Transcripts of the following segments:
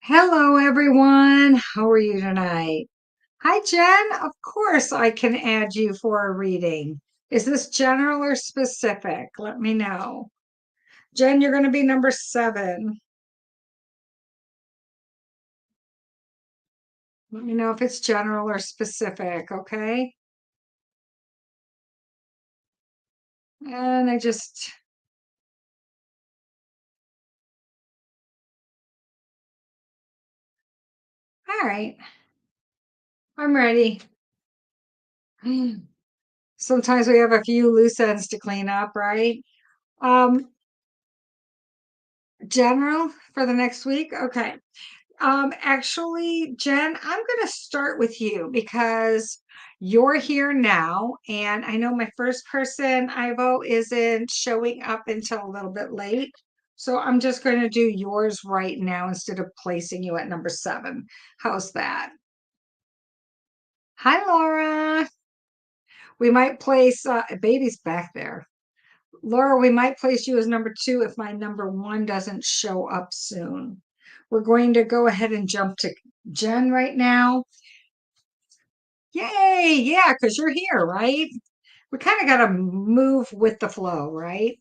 Hello, everyone. How are you tonight? Hi, Jen. Of course, I can add you for a reading. Is this general or specific? Let me know. Jen, you're going to be number 7. Let me know if it's general or specific, okay? And all right, I'm ready. Sometimes we have a few loose ends to clean up, right? Um, General for the next week? Okay. Actually, Jen, I'm going to start with you because you're here now. And I know my first person, Ivo, isn't showing up until a little bit late. So I'm just going to do yours right now instead of placing you at number 7. How's that? Hi, Laura. We might place baby's back there. Laura, we might place you as number 2 if my number 1 doesn't show up soon. We're going to go ahead and jump to Jen right now. Yay! Yeah, because you're here, right? We kind of got to move with the flow, right?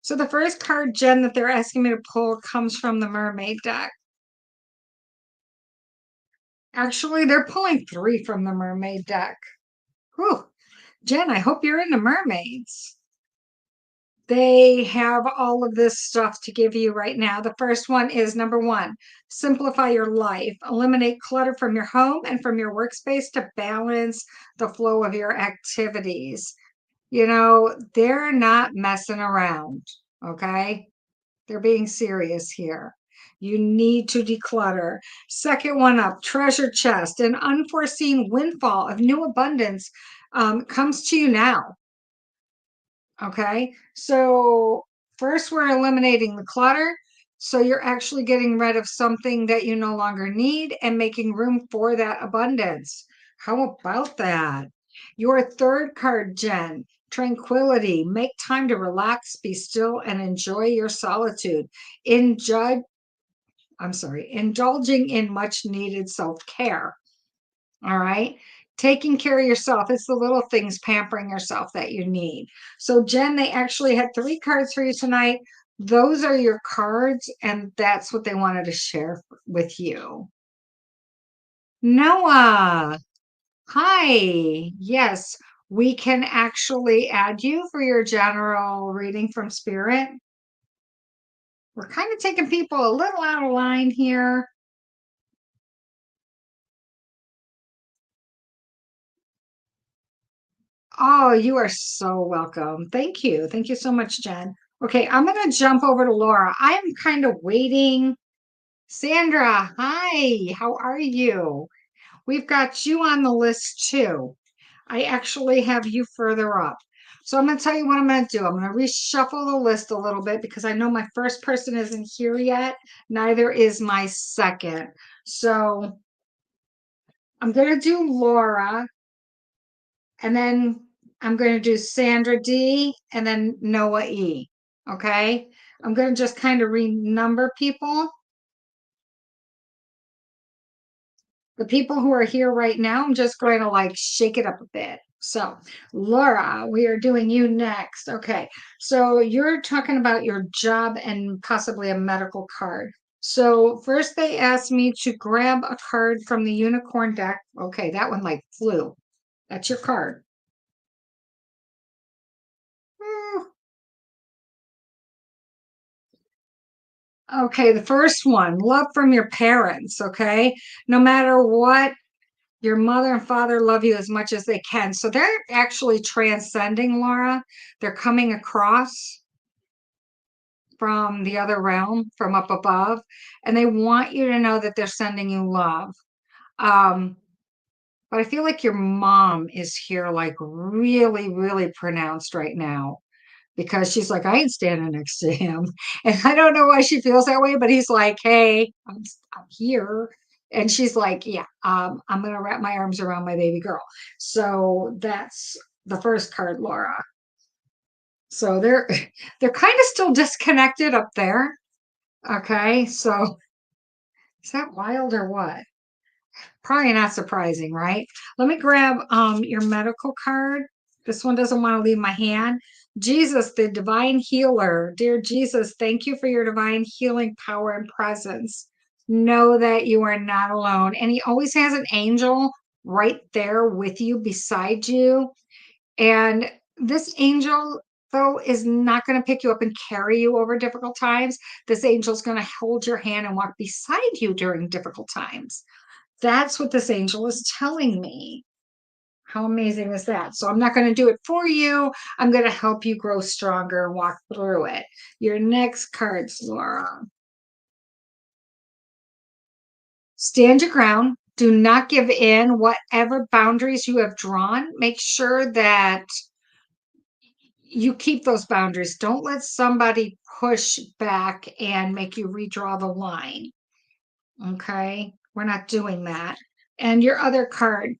So the first card, Jen, that they're asking me to pull comes from the mermaid deck. Actually, they're pulling 3 from the mermaid deck. Whew. Jen, I hope you're into mermaids. They have all of this stuff to give you right now. The first one is number 1, simplify your life. Eliminate clutter from your home and from your workspace to balance the flow of your activities. They're not messing around, okay? They're being serious here. You need to declutter. Second one up, treasure chest. An unforeseen windfall of new abundance comes to you now. Okay, so first we're eliminating the clutter. So you're actually getting rid of something that you no longer need and making room for that abundance. How about that? Your third card, Jen, tranquility. Make time to relax, be still, and enjoy your solitude. Indulging in much needed self-care. All right. Taking care of yourself. It's the little things, pampering yourself that you need. So, Jen, they actually had 3 cards for you tonight. Those are your cards, and that's what they wanted to share with you. Noah, hi. Yes, we can actually add you for your general reading from Spirit. We're kind of taking people a little out of line here. Oh, you are so welcome. Thank you. Thank you so much, Jen. Okay, I'm going to jump over to Laura. I am kind of waiting. Sandra, hi. How are you? We've got you on the list too. I actually have you further up. So I'm going to tell you what I'm going to do. I'm going to reshuffle the list a little bit because I know my first person isn't here yet. Neither is my second. So I'm going to do Laura. And then I'm going to do Sandra D and then Noah E. Okay. I'm going to just kind of renumber people. The people who are here right now, I'm just going to like shake it up a bit. So, Laura, we are doing you next. Okay. So, you're talking about your job and possibly a medical card. So, first they asked me to grab a card from the unicorn deck. Okay. That one like flew. That's your card. Okay, the first one, love from your parents, okay? No matter what, your mother and father love you as much as they can. So they're actually transcending, Laura. They're coming across from the other realm, from up above, and they want you to know that they're sending you love. Um, but I feel like your mom is here, like really, really pronounced right now because she's like, I ain't standing next to him. And I don't know why she feels that way, but he's like, hey, I'm here. And she's like, yeah, I'm going to wrap my arms around my baby girl. So that's the first card, Laura. So they're they're kind of still disconnected up there. Okay, so is that wild or what? Probably not surprising, right? Let me grab your medical card. This one doesn't want to leave my hand. Jesus, the divine healer. Dear Jesus, thank you for your divine healing power and presence. Know that you are not alone. And he always has an angel right there with you, beside you. And this angel, though, is not going to pick you up and carry you over difficult times. This angel is going to hold your hand and walk beside you during difficult times. That's what this angel is telling me. How amazing is that? So I'm not going to do it for you. I'm going to help you grow stronger and walk through it. Your next cards, Laura. Stand your ground. Do not give in. Whatever boundaries you have drawn, make sure that you keep those boundaries. Don't let somebody push back and make you redraw the line. Okay? We're not doing that. And your other card.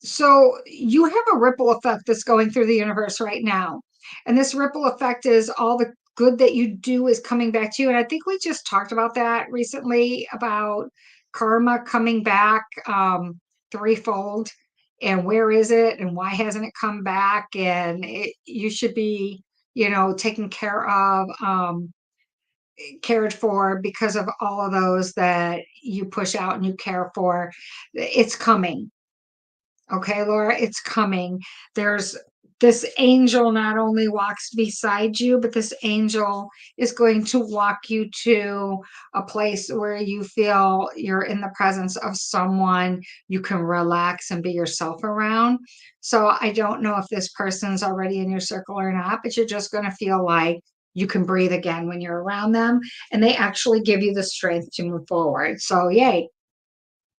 So you have a ripple effect that's going through the universe right now. And this ripple effect is all the good that you do is coming back to you. And I think we just talked about that recently about karma coming back threefold. And where is it? And why hasn't it come back? And you should be, taken care of, cared for because of all of those that you push out and you care for. It's coming. Okay, Laura, it's coming. There's this angel not only walks beside you, but this angel is going to walk you to a place where you feel you're in the presence of someone you can relax and be yourself around. So I don't know if this person's already in your circle or not, but you're just going to feel like you can breathe again when you're around them, and they actually give you the strength to move forward. So yay,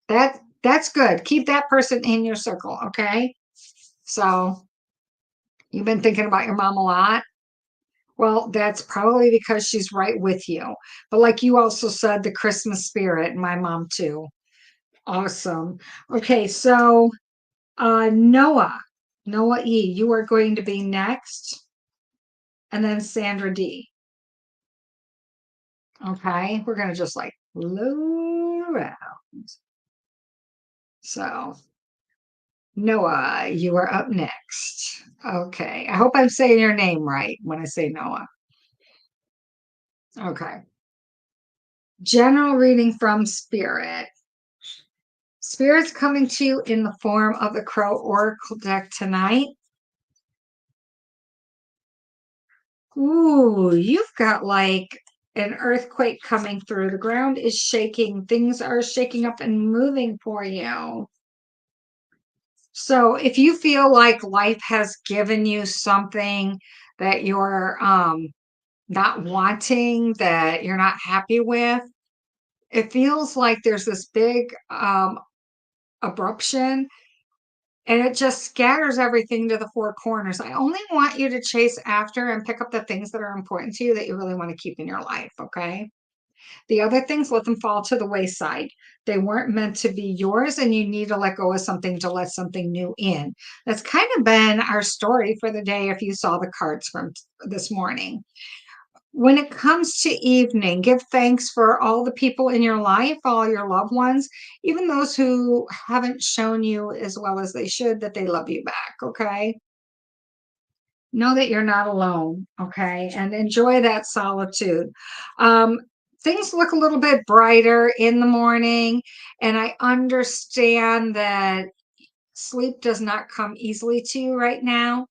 that's good. Keep that person in your circle, okay? So you've been thinking about your mom a lot. Well, that's probably because she's right with you. But like you also said, the Christmas spirit, my mom too. Awesome. Okay, so Noah E, you are going to be next, and then Sandra D. Okay, we're gonna just like load around. So Noah, you are up next. Okay. I hope I'm saying your name right when I say Noah. Okay. General reading from Spirit. Spirit's coming to you in the form of the Crow Oracle deck tonight. Ooh, you've got like an earthquake coming through. The ground is shaking. Things are shaking up and moving for you. So if you feel like life has given you something that you're not wanting, that you're not happy with, it feels like there's this big abruption, and it just scatters everything to the four corners. I only want you to chase after and pick up the things that are important to you that you really want to keep in your life, okay? The other things, let them fall to the wayside. They weren't meant to be yours, and you need to let go of something to let something new in. That's kind of been our story for the day if you saw the cards from this morning. When it comes to evening, give thanks for all the people in your life, all your loved ones, even those who haven't shown you as well as they should that they love you back, okay? Know that you're not alone, okay? And enjoy that solitude. Um, Things look a little bit brighter in the morning, and I understand that sleep does not come easily to you right now.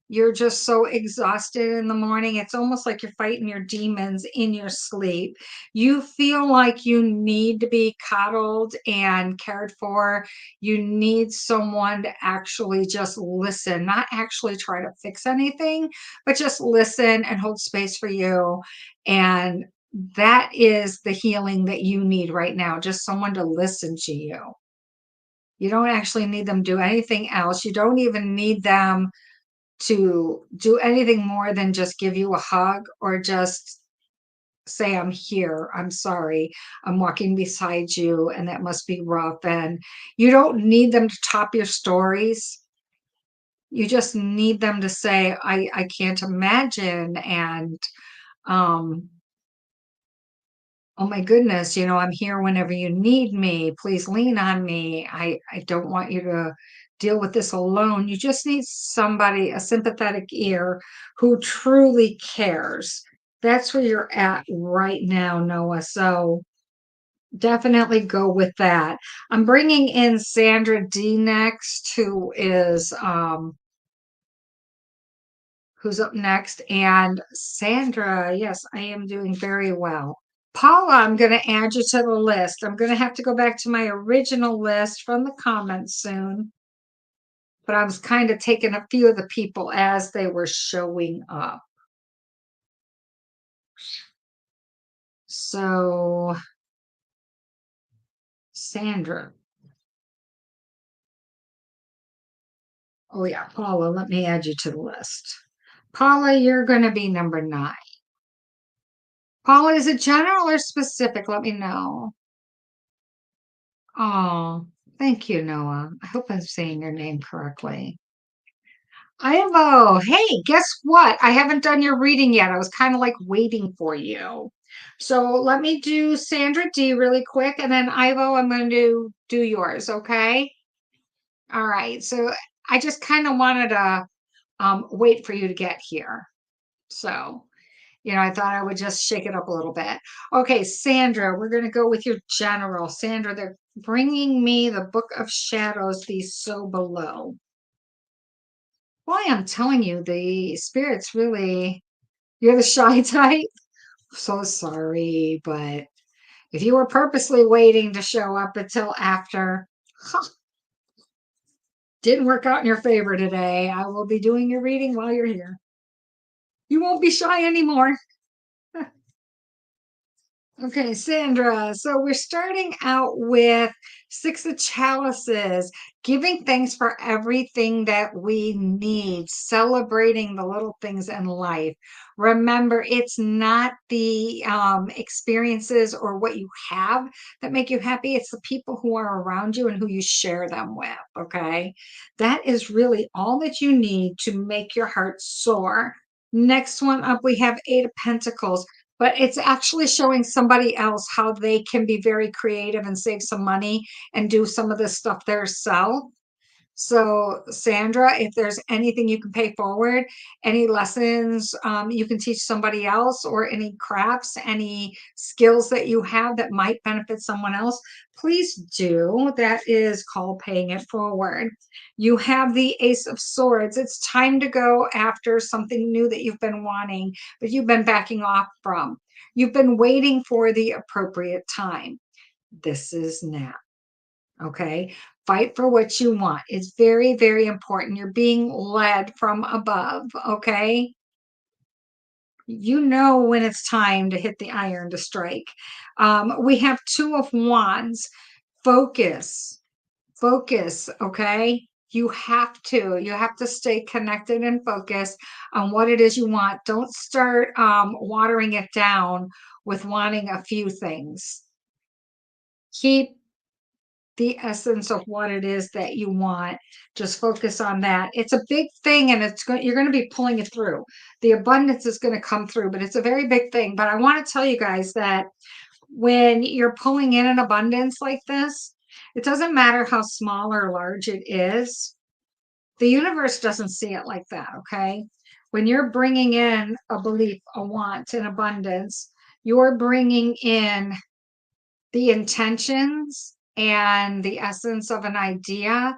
You're just so exhausted in the morning. It's almost like you're fighting your demons in your sleep. You feel like you need to be coddled and cared for. You need someone to actually just listen, not actually try to fix anything, but just listen and hold space for you. And that is the healing that you need right now, just someone to listen to you. You don't actually need them to do anything else. You don't even need them to do anything more than just give you a hug or just say, I'm here, I'm sorry, I'm walking beside you, and that must be rough. And you don't need them to top your stories. You just need them to say, I can't imagine. And um, Oh my goodness, I'm here whenever you need me. Please lean on me. I don't want you to deal with this alone. You just need somebody, a sympathetic ear who truly cares. That's where you're at right now, Noah. So definitely go with that. I'm bringing in Sandra D next, who's up next. And Sandra, yes, I am doing very well. Paula, I'm going to add you to the list. I'm going to have to go back to my original list from the comments soon, but I was kind of taking a few of the people as they were showing up. So, Sandra. Oh, yeah, Paula, let me add you to the list. Paula, you're going to be number 9. Paula, is it general or specific? Let me know. Oh, thank you, Noah. I hope I'm saying your name correctly. Ivo, hey, guess what? I haven't done your reading yet. I was kind of like waiting for you. So let me do Sandra D really quick, and then Ivo, I'm going to do yours, okay? All right. So I just kind of wanted to wait for you to get here. So, I thought I would just shake it up a little bit. Okay, Sandra, we're going to go with your general. Sandra, they're bringing me the Book of Shadows, the So Below. Boy, I'm telling you, the spirits really, you're the shy type. So sorry, but if you were purposely waiting to show up until after, huh, didn't work out in your favor today. I will be doing your reading while you're here. You won't be shy anymore. Okay, Sandra. So we're starting out with 6 of Chalices, giving thanks for everything that we need, celebrating the little things in life. Remember, it's not the experiences or what you have that make you happy. It's the people who are around you and who you share them with. Okay, that is really all that you need to make your heart soar. Next one up, we have 8 of Pentacles, but it's actually showing somebody else how they can be very creative and save some money and do some of this stuff themselves. So, Sandra, if there's anything you can pay forward, any lessons you can teach somebody else, or any crafts, any skills that you have that might benefit someone else, please do. That is called paying it forward. You have the Ace of Swords. It's time to go after something new that you've been wanting, but you've been backing off from. You've been waiting for the appropriate time. This is now. Okay. Fight for what you want. It's very, very important. You're being led from above. Okay. You know when it's time to hit the iron to strike. We have 2 of Wands. Focus, focus. Okay. You have to stay connected and focused on what it is you want. Don't start watering it down with wanting a few things. Keep the essence of what it is that you want. Just focus on that. It's a big thing, and you're going to be pulling it through. The abundance is going to come through, but it's a very big thing. But I want to tell you guys that when you're pulling in an abundance like this, it doesn't matter how small or large it is. The universe doesn't see it like that. Okay. When you're bringing in a belief, a want, an abundance, you're bringing in the intentions and the essence of an idea,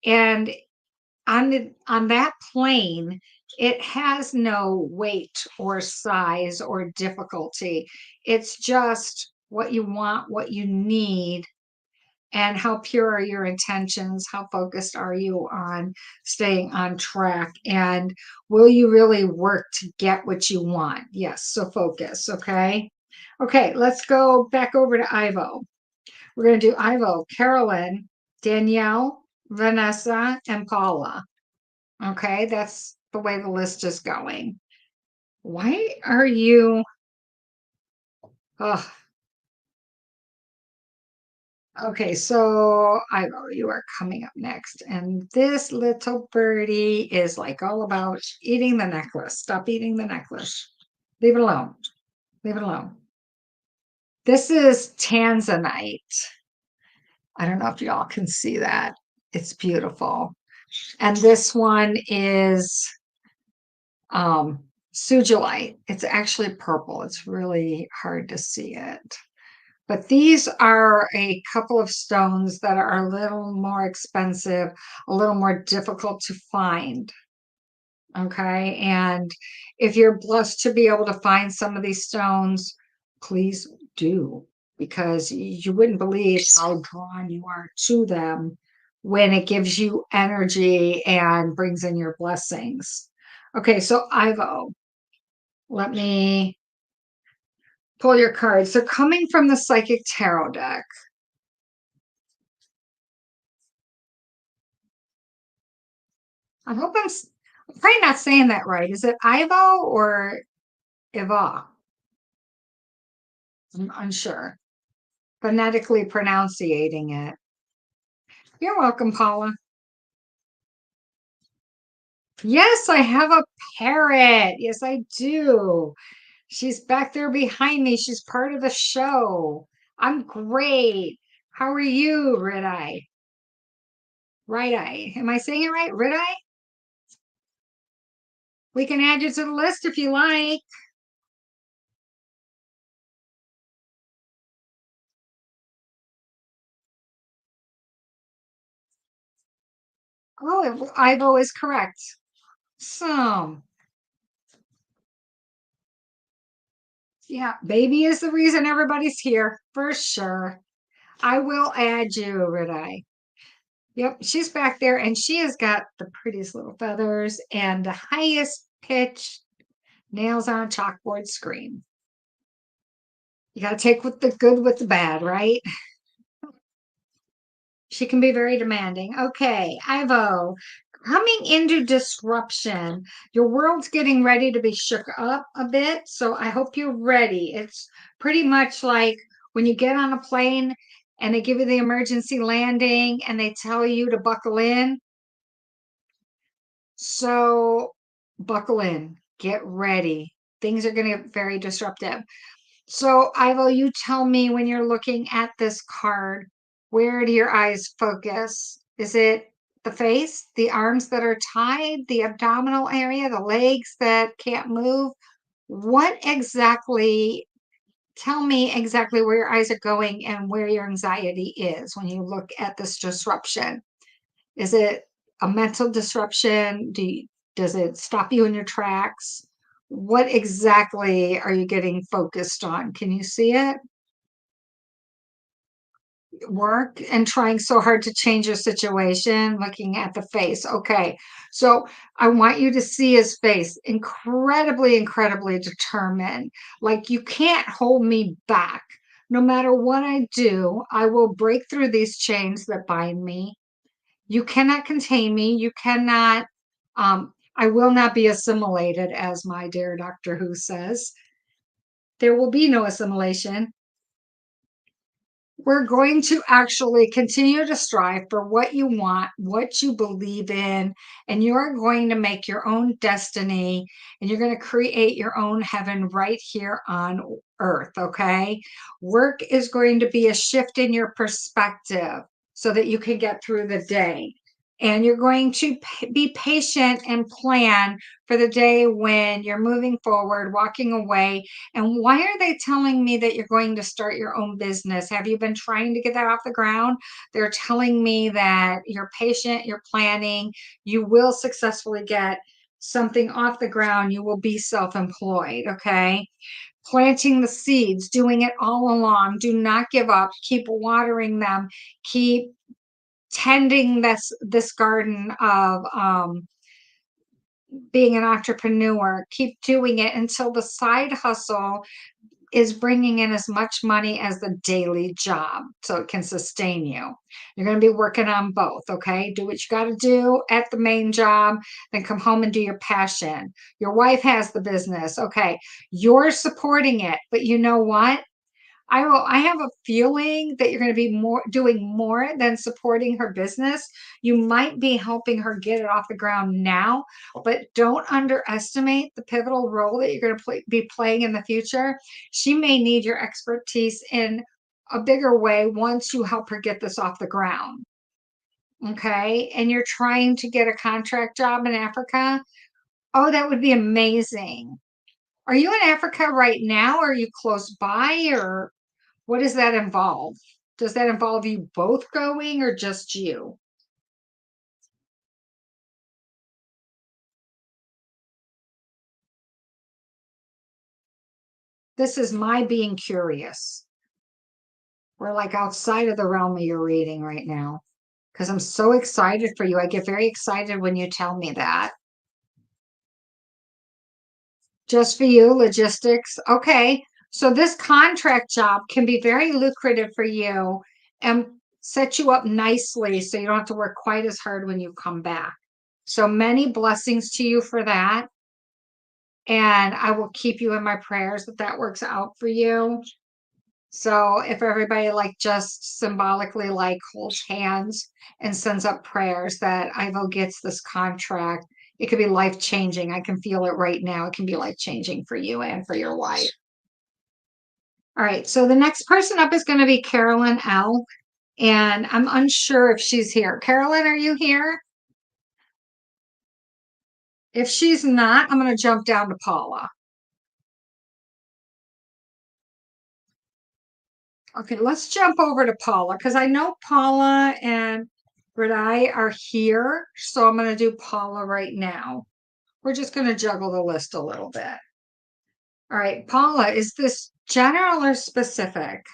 and on that plane, it has no weight or size or difficulty. It's just what you want, what you need, and how pure are your intentions, how focused are you on staying on track, and will you really work to get what you want? Yes, so focus. Okay, let's go back over to Ivo. We're going to do Ivo, Carolyn, Danielle, Vanessa, and Paula. Okay, that's the way the list is going. Why are you? Oh, okay, so Ivo, you are coming up next. And this little birdie is like all about eating the necklace. Stop eating the necklace. Leave it alone. Leave it alone. This is tanzanite. I don't know if y'all can see that. It's beautiful. And this one is sugilite. It's actually purple. It's really hard to see it. But these are a couple of stones that are a little more expensive, a little more difficult to find. Okay. And if you're blessed to be able to find some of these stones, please do, because you wouldn't believe how drawn you are to them when it gives you energy and brings in your blessings. Okay. So Ivo, let me pull your cards. They're coming from the Psychic Tarot deck. I hope I'm probably not saying that right. Is it Ivo or Iva? I'm unsure. Phonetically pronouncing it. You're welcome, Paula. Yes, I have a parrot. Yes, I do. She's back there behind me. She's part of the show. I'm great. How are you, Red Eye? Right Eye. Am I saying it right? Red Eye? We can add you to the list if you like. Oh, Ivo is correct. So, yeah, baby is the reason everybody's here for sure. I will add you, Red Eye. Yep, she's back there and she has got the prettiest little feathers and the highest pitch nails on a chalkboard screen. You got to take with the good with the bad, right? She can be very demanding. Okay, Ivo, coming into disruption, your world's getting ready to be shook up a bit. So I hope you're ready. It's pretty much like when you get on a plane and they give you the emergency landing and they tell you to buckle in. So buckle in, get ready. Things are going to get very disruptive. So, Ivo, you tell me when you're looking at this card, where do your eyes focus? Is it the face, the arms that are tied, the abdominal area, the legs that can't move? What exactly, tell me exactly where your eyes are going and where your anxiety is when you look at this disruption. Is it a mental disruption? Does it stop you in your tracks? What exactly are you getting focused on? Can you see it? Work and trying so hard to change your situation, looking at the face. Okay. So I want you to see his face, incredibly, incredibly determined. Like you can't hold me back. No matter what I do, I will break through these chains that bind me. You cannot contain me. You cannot, I will not be assimilated, as my dear Doctor Who says. There will be no assimilation. We're going to actually continue to strive for what you want, what you believe in, and you're going to make your own destiny and you're going to create your own heaven right here on earth. Okay. Work is going to be a shift in your perspective so that you can get through the day. And you're going to be patient and plan for the day when you're moving forward, walking away. And why are they telling me that you're going to start your own business? Have you been trying to get that off the ground? They're telling me that you're patient, you're planning, you will successfully get something off the ground, you will be self employed. Okay. Planting the seeds, doing it all along. Do not give up. Keep watering them. Keep tending this garden of being an entrepreneur. Keep doing it until the side hustle is bringing in as much money as the daily job so it can sustain you. You're going to be working on both. Okay, do what you got to do at the main job, then come home and do your passion. Your wife has the business. Okay, you're supporting it, but you know what? I have a feeling that you're going to be doing more than supporting her business. You might be helping her get it off the ground now, but don't underestimate the pivotal role that you're going to be playing in the future. She may need your expertise in a bigger way once you help her get this off the ground. Okay. And you're trying to get a contract job in Africa. Oh, that would be amazing. Are you in Africa right now? Are you close by, or what does that involve? Does that involve you both going or just you? This is my being curious. We're like outside of the realm of your reading right now because I'm so excited for you. I get very excited when you tell me that. Just for you, logistics. Okay. So this contract job can be very lucrative for you and set you up nicely so you don't have to work quite as hard when you come back. So many blessings to you for that. And I will keep you in my prayers that that works out for you. So if everybody like just symbolically like holds hands and sends up prayers that Ivo gets this contract, it could be life changing. I can feel it right now. It can be life changing for you and for your wife. All right. So the next person up is going to be Carolyn L. And I'm unsure if she's here. Carolyn, are you here? If she's not, I'm going to jump down to Paula. Okay, let's jump over to Paula because I know Paula and Renee are here. So I'm going to do Paula right now. We're just going to juggle the list a little bit. All right, Paula, is this general or specific?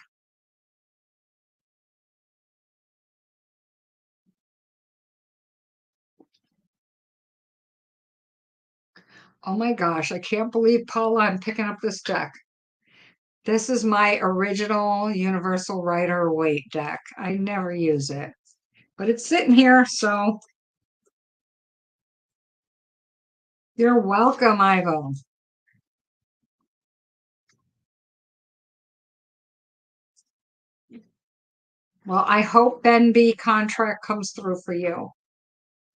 Oh my gosh, I can't believe, Paula, I'm picking up this deck. This is my original Universal Rider Waite deck. I never use it, but it's sitting here, so you're welcome, Ivo. Well, I hope Ben B contract comes through for you.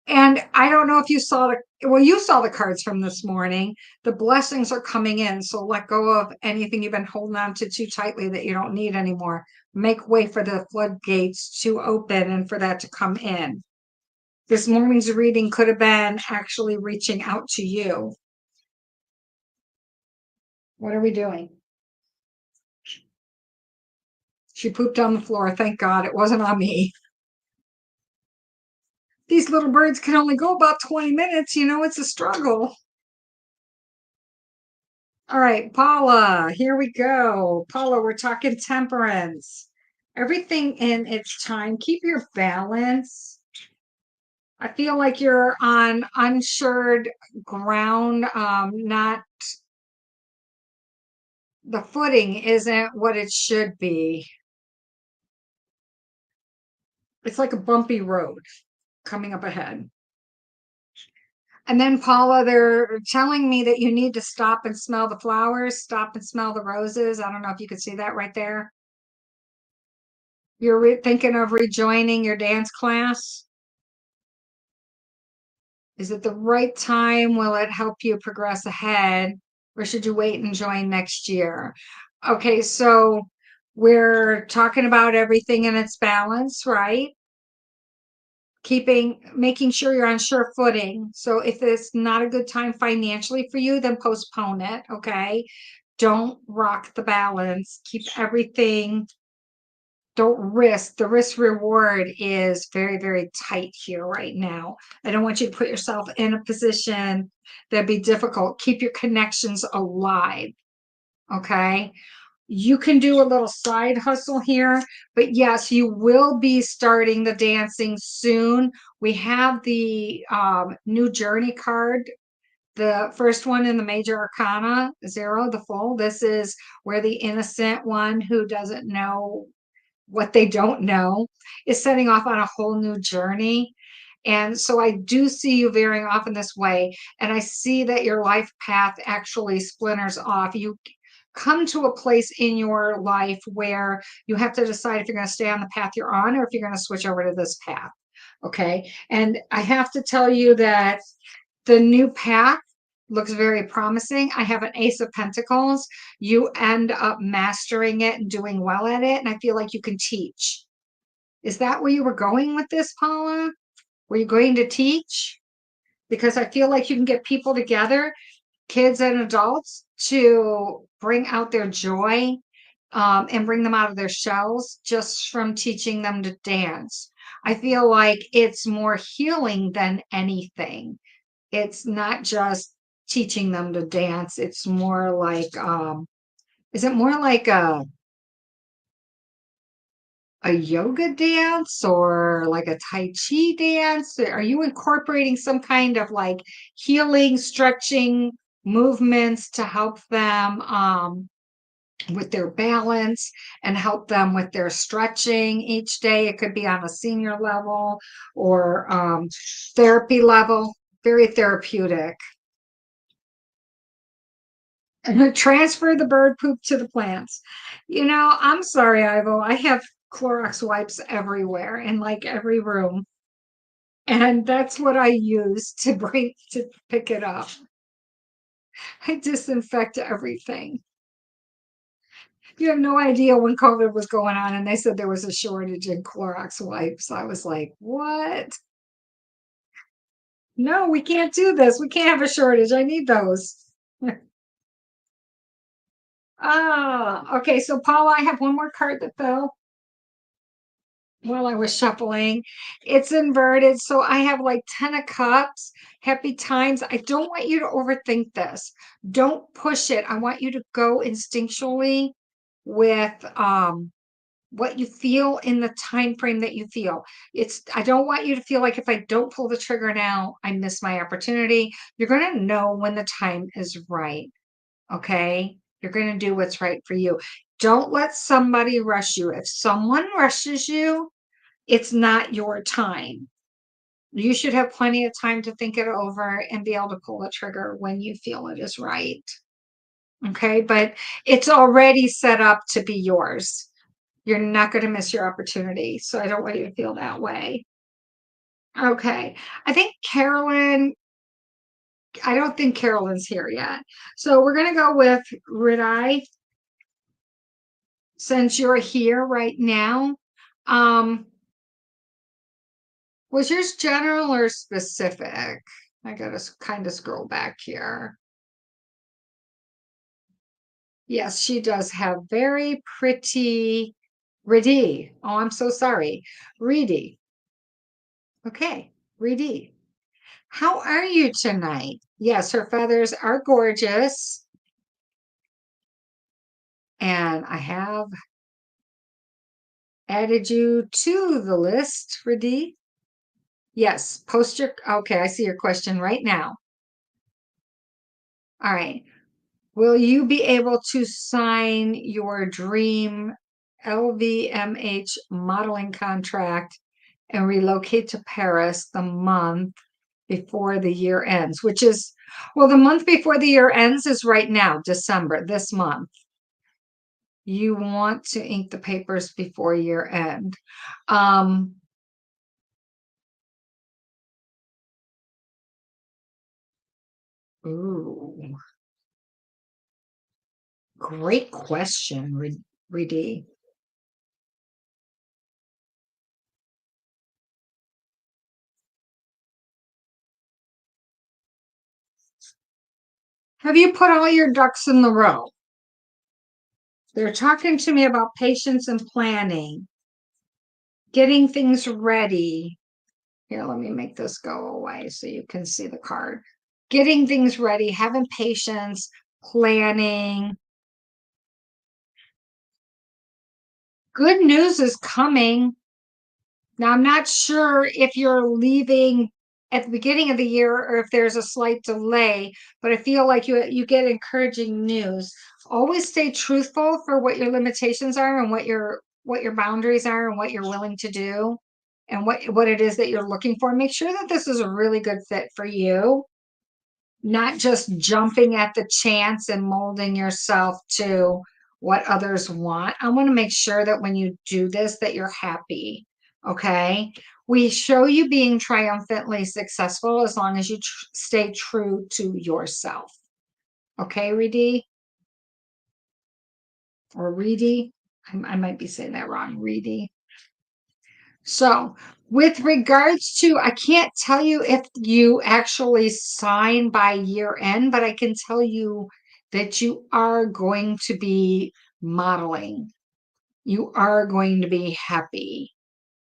And I don't know if you saw well, you saw the cards from this morning. The blessings are coming in. So let go of anything you've been holding on to too tightly that you don't need anymore. Make way for the floodgates to open and for that to come in. This morning's reading could have been actually reaching out to you. What are we doing? She pooped on the floor. Thank God it wasn't on me. These little birds can only go about 20 minutes. You know, it's a struggle. All right, Paula, here we go. Paula, we're talking temperance. Everything in its time. Keep your balance. I feel like you're on unsure ground. Not the footing isn't what it should be. It's like a bumpy road coming up ahead. And then, Paula, they're telling me that you need to stop and smell the flowers, stop and smell the roses. I don't know if you could see that right there. You're thinking of rejoining your dance class. Is it the right time? Will it help you progress ahead? Or should you wait and join next year? Okay, so we're talking about everything in its balance, right? Making sure you're on sure footing. So if it's not a good time financially for you, then postpone it. Okay. Don't rock the balance. Keep everything. Don't risk. The risk reward is very, very tight here right now. I don't want you to put yourself in a position that'd be difficult. Keep your connections alive. Okay. You can do a little side hustle here, but yes, you will be starting the dancing soon. We have the new journey card, the first one in the major arcana, zero, the full. This is where the innocent one who doesn't know what they don't know is setting off on a whole new journey. And so I do see you veering off in this way. And I see that your life path actually splinters off. come to a place in your life where you have to decide if you're going to stay on the path you're on or if you're going to switch over to this path. Okay. And I have to tell you that the new path looks very promising. I have an Ace of Pentacles. You end up mastering it and doing well at it. And I feel like you can teach. Is that where you were going with this, Paula? Were you going to teach? Because I feel like you can get people together, kids and adults, to bring out their joy, and bring them out of their shells just from teaching them to dance. I feel like it's more healing than anything. It's not just teaching them to dance. It's more like, is it more like a yoga dance or like a Tai Chi dance? Are you incorporating some kind of like healing, stretching movements to help them with their balance and help them with their stretching each day? It could be on a senior level or therapy level, very therapeutic. And transfer the bird poop to the plants. I'm sorry, Ivo. I have Clorox wipes everywhere in like every room. And that's what I use to pick it up. I disinfect everything. You have no idea when COVID was going on and they said there was a shortage in Clorox wipes. I was like, what? No, we can't do this. We can't have a shortage. I need those. Okay. So Paula, I have one more card that fell while I was shuffling. It's inverted. So I have like 10 of cups, happy times. I don't want you to overthink this. Don't push it. I want you to go instinctually with what you feel in the time frame that you feel. I don't want you to feel like if I don't pull the trigger now, I miss my opportunity. You're going to know when the time is right. Okay? You're going to do what's right for you. Don't let somebody rush you. If someone rushes you, it's not your time. You should have plenty of time to think it over and be able to pull the trigger when you feel it is right. Okay? But it's already set up to be yours. You're not going to miss your opportunity. So I don't want you to feel that way. Okay. I don't think Carolyn's here yet. So we're going to go with 𝕯𝖊𝖛𝖗 since you're here right now. Was yours general or specific? I got to kind of scroll back here. Yes, she does have very pretty 𝕯𝖊𝖛𝖗. Oh, I'm so sorry. 𝕯𝖊𝖛𝖗. Okay, 𝕯𝖊𝖛𝖗. How are you tonight? Yes, her feathers are gorgeous. And I have added you to the list for D. Yes, okay, I see your question right now. All right. Will you be able to sign your dream 𝕯𝖊𝖛𝖗 modeling contract and relocate to Paris the month before the year ends, the month before the year ends is right now, December, this month. You want to ink the papers before year end. Ooh, great question, 𝕯𝖊𝖛𝖗. Have you put all your ducks in the row? They're talking to me about patience and planning, getting things ready. Here, let me make this go away so you can see the card. Getting things ready, having patience, planning. Good news is coming. Now, I'm not sure if you're leaving at the beginning of the year or if there's a slight delay, but I feel like you get encouraging news. Always stay truthful for what your limitations are and what your boundaries are and what you're willing to do and what it is that you're looking for. Make sure that this is a really good fit for you. not just jumping at the chance and molding yourself to what others want. I want to make sure that when you do this, that you're happy. Okay. We show you being triumphantly successful as long as you stay true to yourself. Okay, Reedy? Or Reedy? I might be saying that wrong, Reedy. So, with regards to, I can't tell you if you actually sign by year end, but I can tell you that you are going to be modeling. You are going to be happy.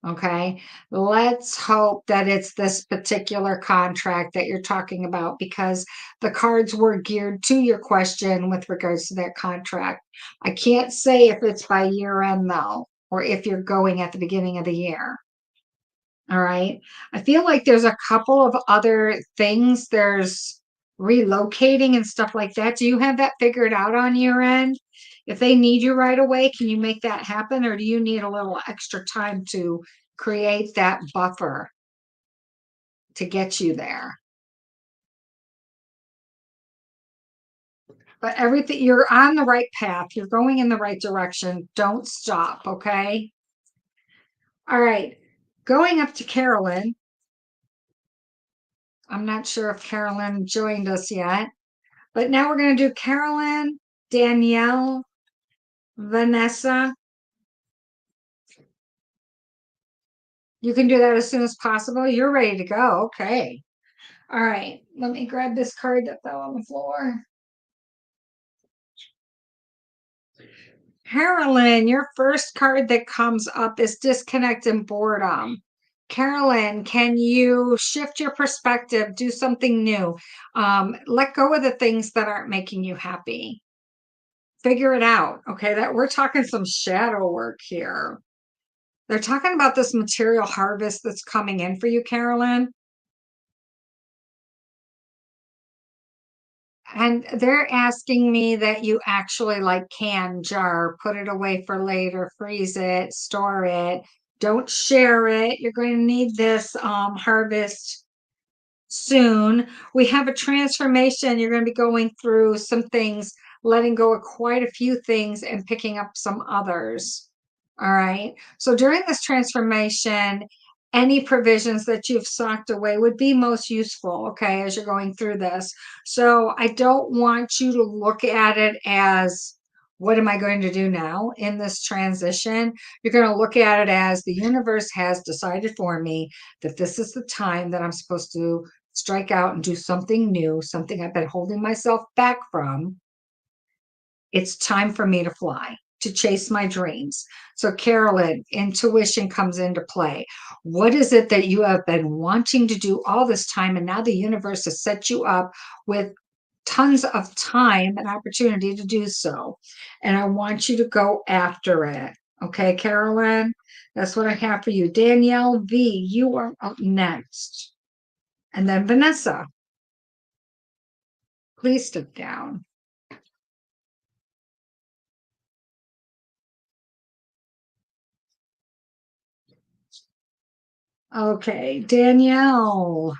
Okay. Let's hope that it's this particular contract that you're talking about because the cards were geared to your question with regards to that contract. I can't say if it's by year end though, or if you're going at the beginning of the year. All right. I feel like there's a couple of other things. There's relocating and stuff like that. Do you have that figured out on your end? If they need you right away, can you make that happen? Or do you need a little extra time to create that buffer to get you there? But everything, you're on the right path. You're going in the right direction. Don't stop. Okay. All right. Going up to Carolyn. I'm not sure if Carolyn joined us yet. But now we're going to do Carolyn, Danielle, Vanessa. You can do that as soon as possible. You're ready to go. Okay. All right. Let me grab this card that fell on the floor. Carolyn, your first card that comes up is disconnect and boredom. Carolyn, can you shift your perspective, do something new? Let go of the things that aren't making you happy. Figure it out. Okay, that we're talking some shadow work here. They're talking about this material harvest that's coming in for you, Carolyn. And they're asking me that you actually like can jar, put it away for later, freeze it, store it. Don't share it. You're going to need this harvest soon. We have a transformation. You're going to be going through some things, letting go of quite a few things and picking up some others. All right. So during this transformation, any provisions that you've socked away would be most useful, okay, as you're going through this. So I don't want you to look at it as what am I going to do now in this transition? You're going to look at it as the universe has decided for me that this is the time that I'm supposed to strike out and do something new, something I've been holding myself back from. It's time for me to fly, to chase my dreams. So, Carolyn, intuition comes into play. What is it that you have been wanting to do all this time? And now the universe has set you up with tons of time and opportunity to do so. And I want you to go after it. Okay, Carolyn? That's what I have for you. Danielle V., you are up next. And then Vanessa, please step down. Okay, Danielle.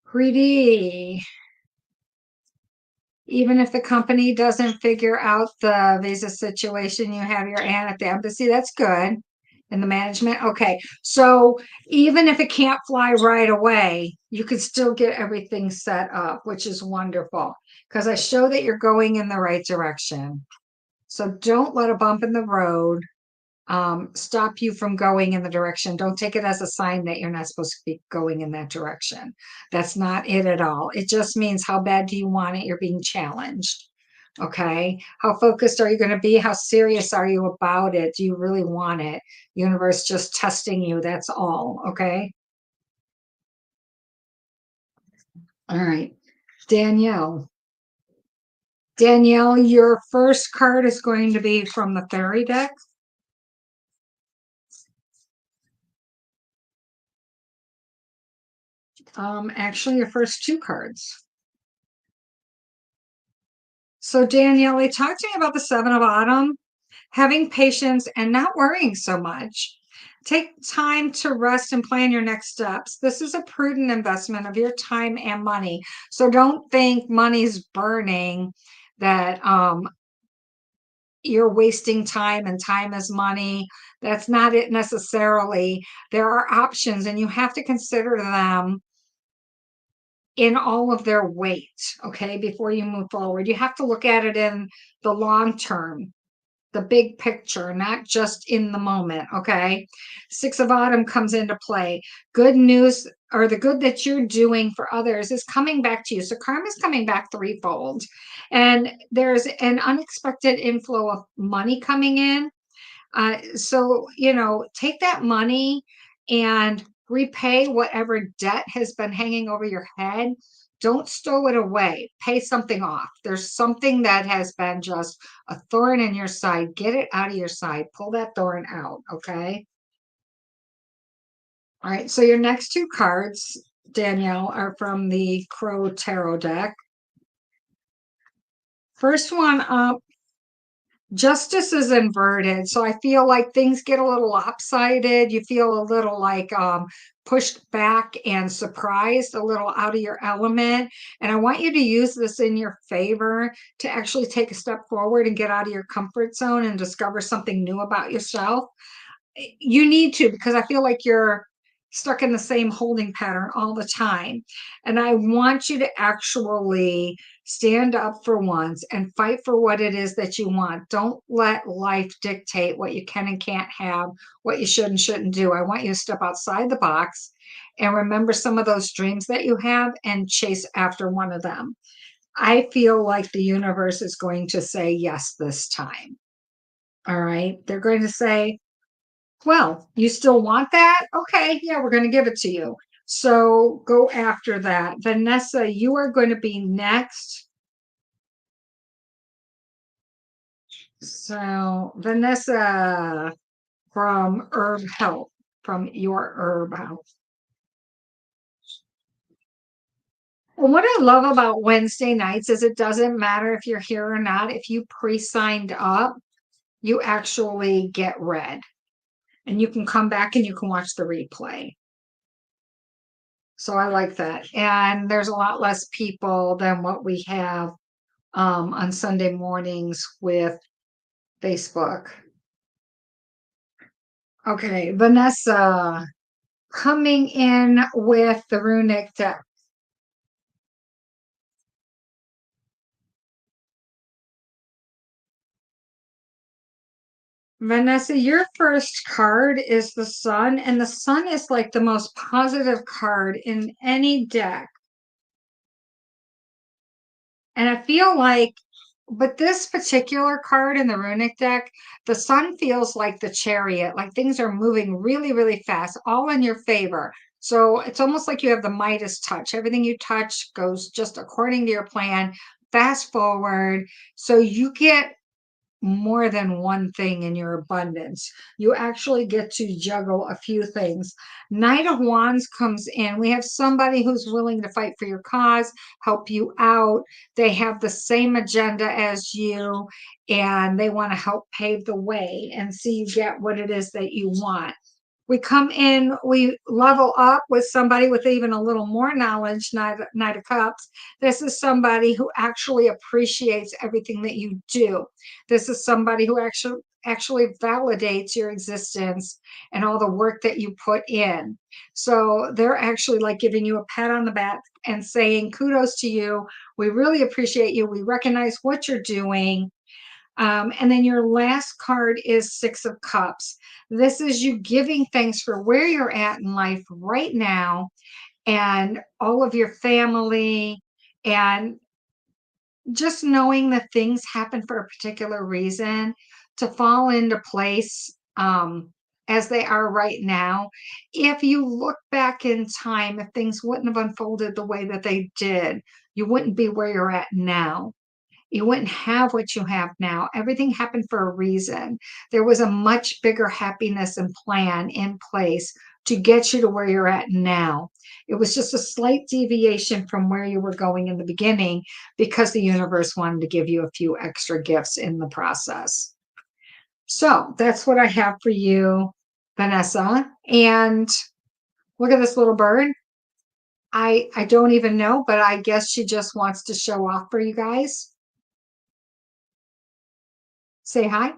Greedy. Even if the company doesn't figure out the visa situation, you have your aunt at the embassy. That's good. And the management. Okay. So even if it can't fly right away, you could still get everything set up, which is wonderful because I show that you're going in the right direction. So don't let a bump in the road stop you from going in the direction. Don't take it as a sign that you're not supposed to be going in that direction. That's not it at all. It just means how bad do you want it? You're being challenged. Okay. How focused are you going to be? How serious are you about it? Do you really want it? Universe just testing you. That's all. Okay. All right. Danielle. Danielle, your first card is going to be from the fairy deck. Actually, your first two cards. So, Danielle, they talked to me about the Seven of Autumn, having patience and not worrying so much. Take time to rest and plan your next steps. This is a prudent investment of your time and money. So don't think money's burning, that you're wasting time and time is money. That's not it necessarily. There are options and you have to consider them in all of their weight, okay, before you move forward. You have to look at it in the long term, the big picture, not just in the moment, okay? Six of Autumn comes into play. Good news, or the good that you're doing for others, is coming back to you. So karma is coming back threefold. And there's an unexpected inflow of money coming in. So, take that money and repay whatever debt has been hanging over your head. Don't stow it away. Pay something off. There's something that has been just a thorn in your side. Get it out of your side. Pull that thorn out. Okay. All right. So your next two cards, Danielle, are from the Crow Tarot deck. First one up, Justice is inverted. So I feel like things get a little lopsided. You feel a little like pushed back and surprised, a little out of your element. And I want you to use this in your favor to actually take a step forward and get out of your comfort zone and discover something new about yourself. You need to, because I feel like you're stuck in the same holding pattern all the time. And I want you to actually stand up for once and fight for what it is that you want. Don't let life dictate what you can and can't have, what you should and shouldn't do. I want you to step outside the box and remember some of those dreams that you have and chase after one of them. I feel like the universe is going to say yes this time. All right. They're going to say, well, you still want that? Okay, yeah, we're going to give it to you. So go after that. Vanessa, you are going to be next. So Vanessa from Herb Health, from your Herb Health. And what I love about Wednesday nights is it doesn't matter if you're here or not. If you pre-signed up, you actually get read. And you can come back and you can watch the replay. So I like that. And there's a lot less people than what we have on Sunday mornings with Facebook. Okay, Vanessa coming in with the runic deck. Vanessa, your first card is the Sun, and the Sun is like the most positive card in any deck. And I feel like, but this particular card in the runic deck, the Sun feels like the Chariot, like things are moving really, really fast, all in your favor. So it's almost like you have the Midas touch. Everything you touch goes just according to your plan, fast forward. So you get more than one thing in your abundance. You actually get to juggle a few things. Knight of Wands comes in. We have somebody who's willing to fight for your cause, help you out. They have the same agenda as you, and they want to help pave the way and see you get what it is that you want. We come in, we level up with somebody with even a little more knowledge, Knight of Cups. This is somebody who actually appreciates everything that you do. This is somebody who actually validates your existence and all the work that you put in. So they're actually like giving you a pat on the back and saying, kudos to you. We really appreciate you. We recognize what you're doing. And then your last card is Six of Cups. This is you giving thanks for where you're at in life right now and all of your family, and just knowing that things happen for a particular reason to fall into place as they are right now. If you look back in time, if things wouldn't have unfolded the way that they did, you wouldn't be where you're at now. You wouldn't have what you have now. Everything happened for a reason. There was a much bigger happiness and plan in place to get you to where you're at now. It was just a slight deviation from where you were going in the beginning because the universe wanted to give you a few extra gifts in the process. So that's what I have for you. Vanessa. And look at this little bird. I don't even know, but I guess she just wants to show off for you guys. Say hi.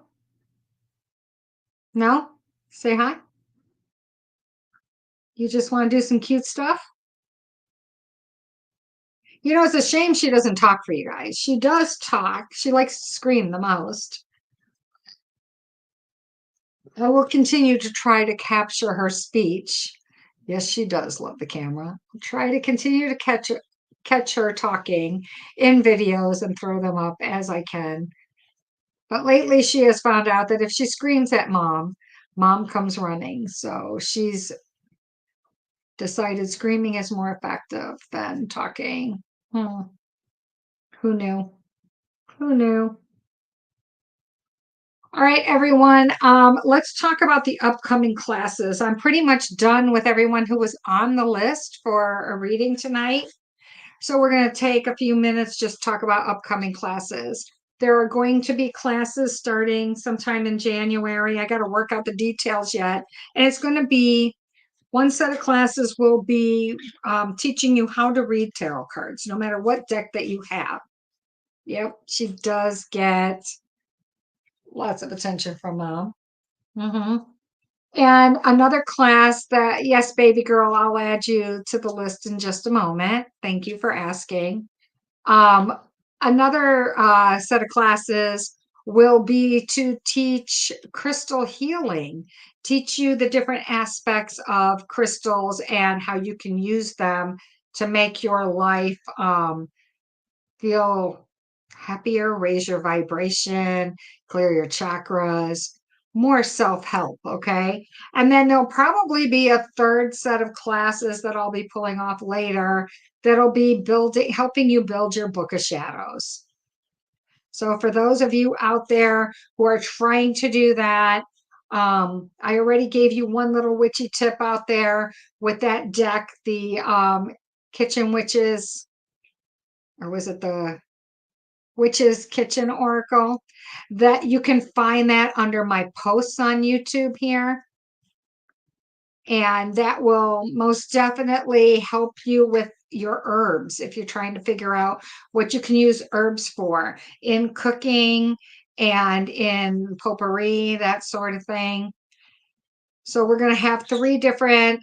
No? Say hi. You just want to do some cute stuff? You know, it's a shame she doesn't talk for you guys. She does talk. She likes to scream the most. I will continue to try to capture her speech. Yes, she does love the camera. I'll try to continue to catch her talking in videos and throw them up as I can. But lately she has found out that if she screams at mom, mom comes running. So she's decided screaming is more effective than talking. Hmm. Who knew? Who knew? All right, everyone. Let's talk about the upcoming classes. I'm pretty much done with everyone who was on the list for a reading tonight. So we're going to take a few minutes just talk about upcoming classes. There are going to be classes starting sometime in January. I got to work out the details yet. And it's going to be one set of classes will be teaching you how to read tarot cards, no matter what deck that you have. Yep, she does get lots of attention from mom. Mm-hmm. And another class that, yes, baby girl, I'll add you to the list in just a moment. Thank you for asking. Um, another set of classes will be to teach crystal healing, teach you the different aspects of crystals and how you can use them to make your life feel happier, raise your vibration, clear your chakras, more self-help, okay? And then there'll probably be a third set of classes that I'll be pulling off later that'll be helping you build your book of shadows. So for those of you out there who are trying to do that, I already gave you one little witchy tip out there with that deck, the Kitchen Witches, or was it the Witch's Kitchen Oracle, that you can find that under my posts on YouTube here. And that will most definitely help you with your herbs if you're trying to figure out what you can use herbs for in cooking and in potpourri, that sort of thing. So we're going to have three different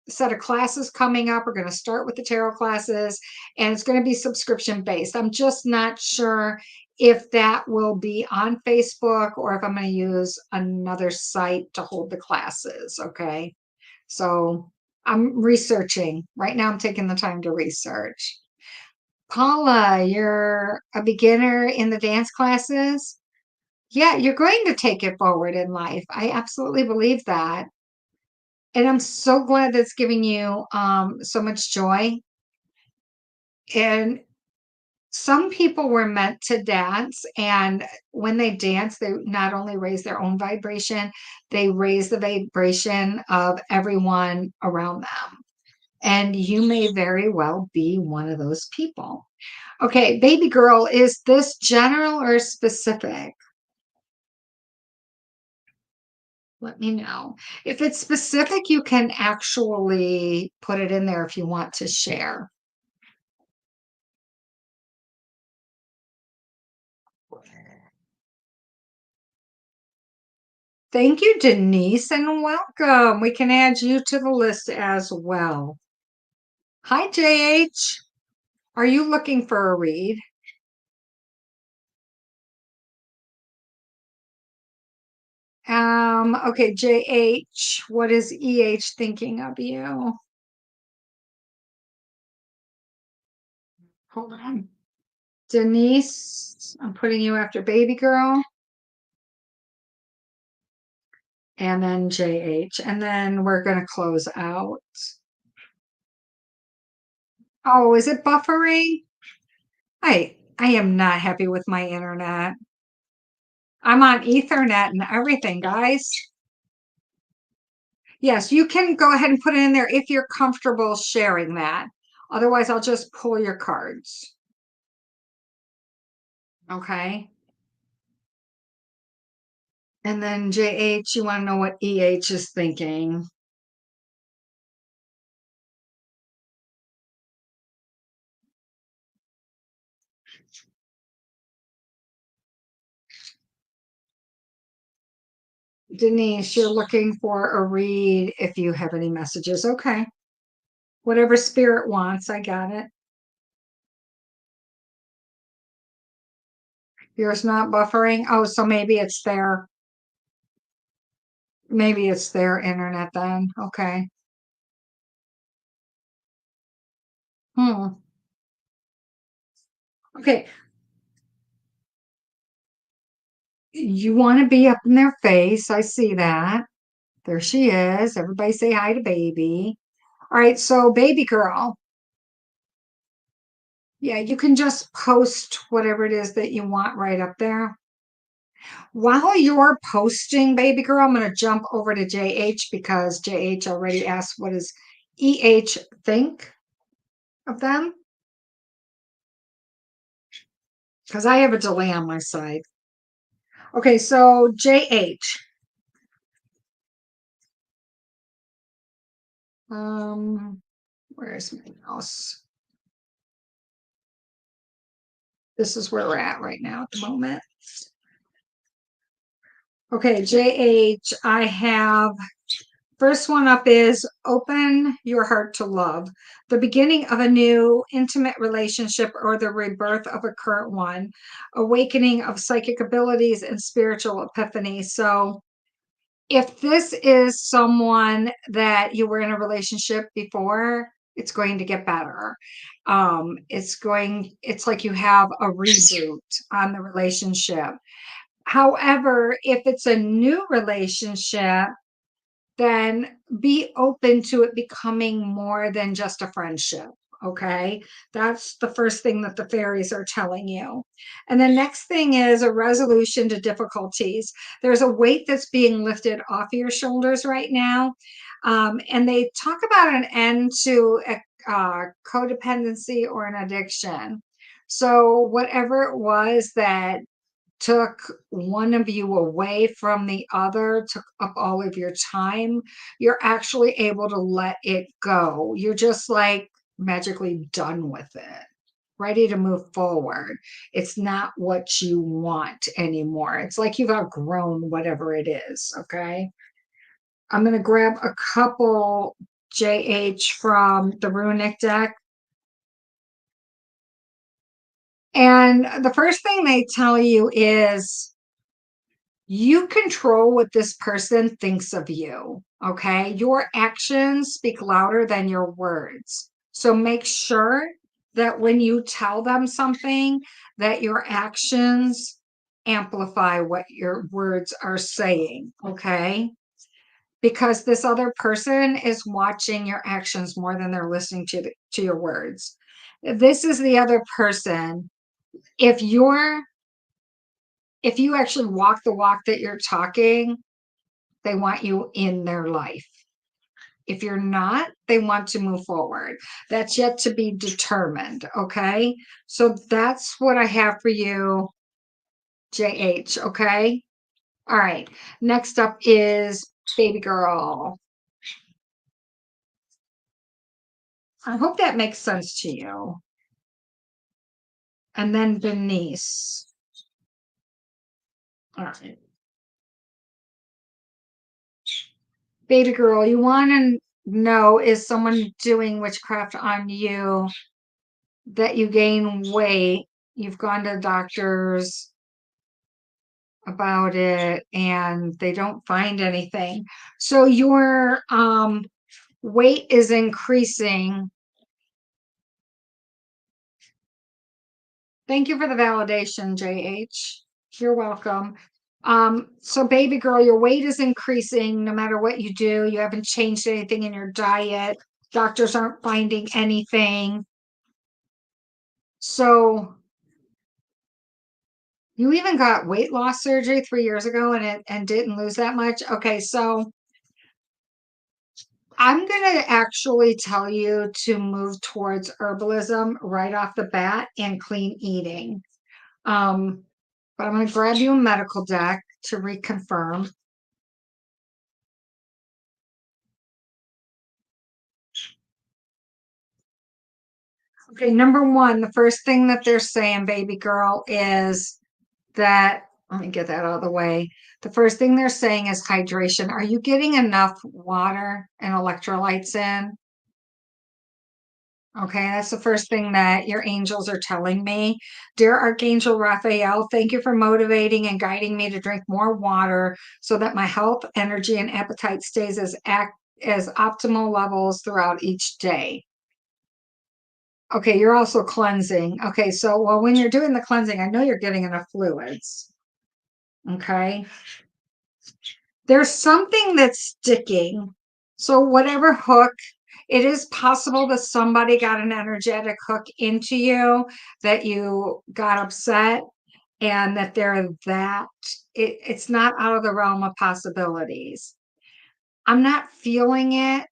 set of classes coming up. We're going to start with the tarot classes, and it's going to be subscription based. I'm just not sure if that will be on Facebook or if I'm going to use another site to hold the classes. Okay. So I'm researching. Right now, I'm taking the time to research. Paula, you're a beginner in the dance classes? Yeah, you're going to take it forward in life. I absolutely believe that. And I'm so glad that's giving you so much joy. And some people were meant to dance, and when they dance, they not only raise their own vibration, they raise the vibration of everyone around them. And you may very well be one of those people. Okay, baby girl, is this general or specific? Let me know. If it's specific, you can actually put it in there if you want to share. Thank you, Denise, and welcome. We can add you to the list as well. Hi, JH. Are you looking for a read? Okay, JH, what is EH thinking of you? Hold on. Denise, I'm putting you after baby girl. And then JH, and then we're going to close out. Oh, is it buffering? I am not happy with my internet. I'm on Ethernet and everything, guys. Yes, you can go ahead and put it in there if you're comfortable sharing that. Otherwise, I'll just pull your cards. Okay. And then JH, you want to know what EH is thinking. Denise, you're looking for a read if you have any messages. Okay. Whatever spirit wants, I got it. Yours not buffering. Oh, so maybe it's their internet then. Okay. Hmm. Okay. You want to be up in their face. I see that. There she is. Everybody say hi to baby. All right. So, baby girl. Yeah, you can just post whatever it is that you want right up there. While you're posting, baby girl, I'm going to jump over to JH because JH already asked what does EH think of them? Because I have a delay on my side. Okay, so JH. Where's my mouse? This is where we're at right now at the moment. Okay, JH, I have first one up is open your heart to love, the beginning of a new intimate relationship or the rebirth of a current one, awakening of psychic abilities and spiritual epiphany. So, if this is someone that you were in a relationship before, it's going to get better. It's like you have a reboot on the relationship. However, if it's a new relationship, then be open to it becoming more than just a friendship. Okay. That's the first thing that the fairies are telling you. And the next thing is a resolution to difficulties. There's a weight that's being lifted off your shoulders right now. And they talk about an end to a codependency or an addiction. So, whatever it was that took one of you away from the other, took up all of your time, you're actually able to let it go. You're just like magically done with it, ready to move forward. It's not what you want anymore. It's like you've outgrown whatever it is. Okay. I'm going to grab a couple JH from the runic deck. And the first thing they tell you is you control what this person thinks of you. Okay. Your actions speak louder than your words. So make sure that when you tell them something, that your actions amplify what your words are saying. Okay. Because this other person is watching your actions more than they're listening to your words. This is the other person. If you're if you actually walk the walk that you're talking, they want you in their life. If you're not, they want to move forward. That's yet to be determined. Okay. So that's what I have for you, JH. Okay. All right. Next up is baby girl. I hope that makes sense to you. And then Denise. All right. Baby girl, you want to know is someone doing witchcraft on you, that you gain weight? You've gone to doctors about it and they don't find anything. So your weight is increasing. Thank you for the validation, JH. You're welcome. So baby girl, your weight is increasing no matter what you do. You haven't changed anything in your diet. Doctors aren't finding anything. So you even got weight loss surgery 3 years ago and didn't lose that much. Okay, so I'm going to actually tell you to move towards herbalism right off the bat and clean eating. Um, But I'm going to grab you a medical deck to reconfirm. Okay, number one, the first thing that they're saying, baby girl, is that, let me get that out of the way. The first thing they're saying is hydration. Are you getting enough water and electrolytes in? Okay, that's the first thing that your angels are telling me. Dear Archangel Raphael, thank you for motivating and guiding me to drink more water so that my health, energy, and appetite stays as optimal levels throughout each day. Okay, you're also cleansing. Okay, so well, when you're doing the cleansing, I know you're getting enough fluids. Okay. There's something that's sticking. So whatever hook, it is possible that somebody got an energetic hook into you, that you got upset, and that it's not out of the realm of possibilities. I'm not feeling it,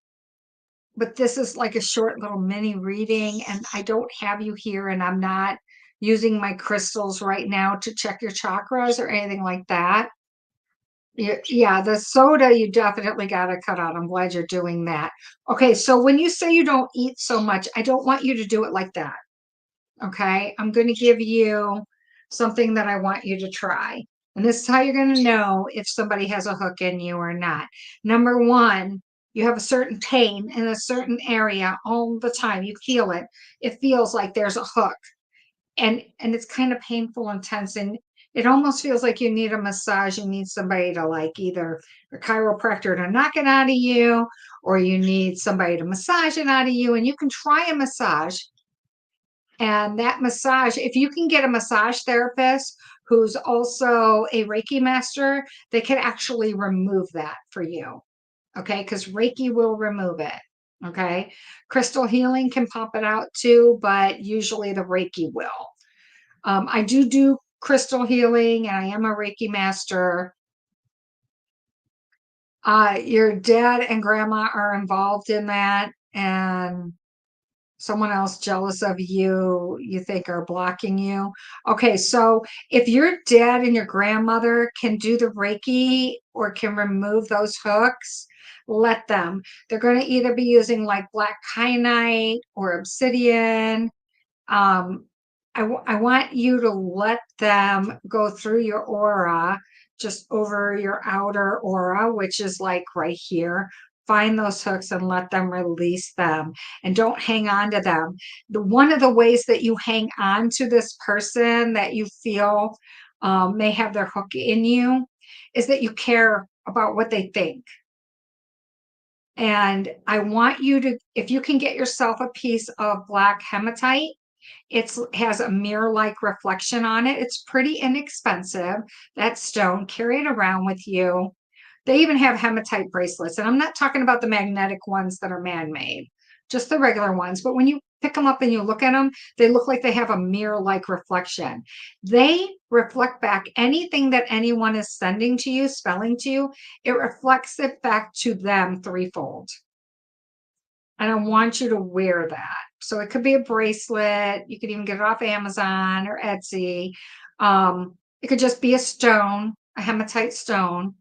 but this is like a short little mini reading, and I don't have you here, and I'm not using my crystals right now to check your chakras or anything like that. Yeah, the soda you definitely got to cut out. I'm glad you're doing that. Okay, so when you say you don't eat so much, I don't want you to do it like that. Okay, I'm going to give you something that I want you to try. And this is how you're going to know if somebody has a hook in you or not. Number one, you have a certain pain in a certain area all the time. You feel it. It feels like there's a hook. And it's kind of painful and tense, and it almost feels like you need a massage. You need somebody to, like, either a chiropractor to knock it out of you, or you need somebody to massage it out of you. And you can try a massage, and that massage, if you can get a massage therapist who's also a Reiki master, they can actually remove that for you. Okay, because Reiki will remove it. Okay, crystal healing can pop it out too, but usually the Reiki will. I do crystal healing, and I am a Reiki master. Your dad and grandma are involved in that, and someone else jealous of you, you think are blocking you. Okay, so if your dad and your grandmother can do the Reiki or can remove those hooks, let them. They're going to either be using like black kyanite or obsidian. um, I want you to let them go through your aura, just over your outer aura, which is like right here. Find those hooks and let them release them, and don't hang on to them. One of the ways that you hang on to this person that you feel may have their hook in you is that you care about what they think. And I want you to, if you can get yourself a piece of black hematite, it has a mirror-like reflection on it. It's pretty inexpensive, that stone. Carry it around with you. They even have hematite bracelets, and I'm not talking about the magnetic ones that are man-made, just the regular ones. But when you pick them up and you look at them, they look like they have a mirror-like reflection. They reflect back anything that anyone is sending to you, spelling to you. It reflects it back to them threefold. And I want you to wear that. So it could be a bracelet. You could even get it off Amazon or Etsy. It could just be a stone, a hematite stone.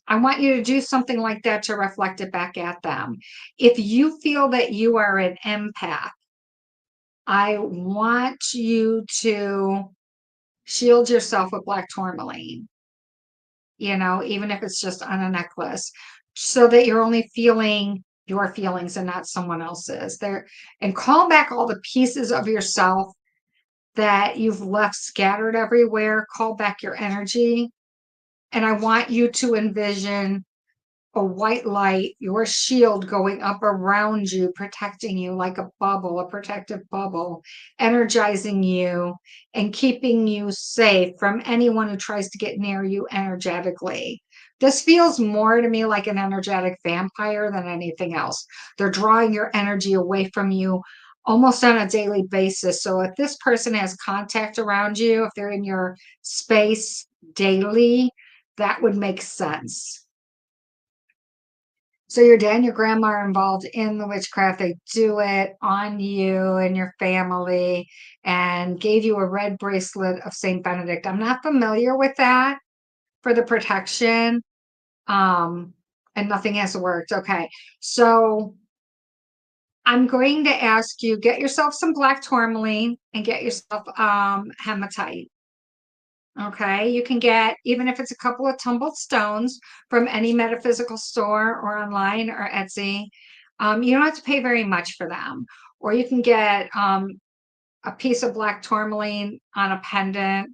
I want you to do something like that to reflect it back at them. If you feel that you are an empath, I want you to shield yourself with black tourmaline, even if it's just on a necklace, so that you're only feeling your feelings and not someone else's. And call back all the pieces of yourself that you've left scattered everywhere. Call back your energy. And I want you to envision a white light, your shield going up around you, protecting you like a bubble, a protective bubble, energizing you and keeping you safe from anyone who tries to get near you energetically. This feels more to me like an energetic vampire than anything else. They're drawing your energy away from you almost on a daily basis. So if this person has contact around you, if they're in your space daily, that would make sense. So your dad and your grandma are involved in the witchcraft. They do it on you and your family and gave you a red bracelet of Saint Benedict. I'm not familiar with that for the protection. And nothing has worked. Okay. So I'm going to ask you, get yourself some black tourmaline and get yourself hematite. Okay, you can get, even if it's a couple of tumbled stones from any metaphysical store or online or Etsy. You don't have to pay very much for them. Or you can get a piece of black tourmaline on a pendant.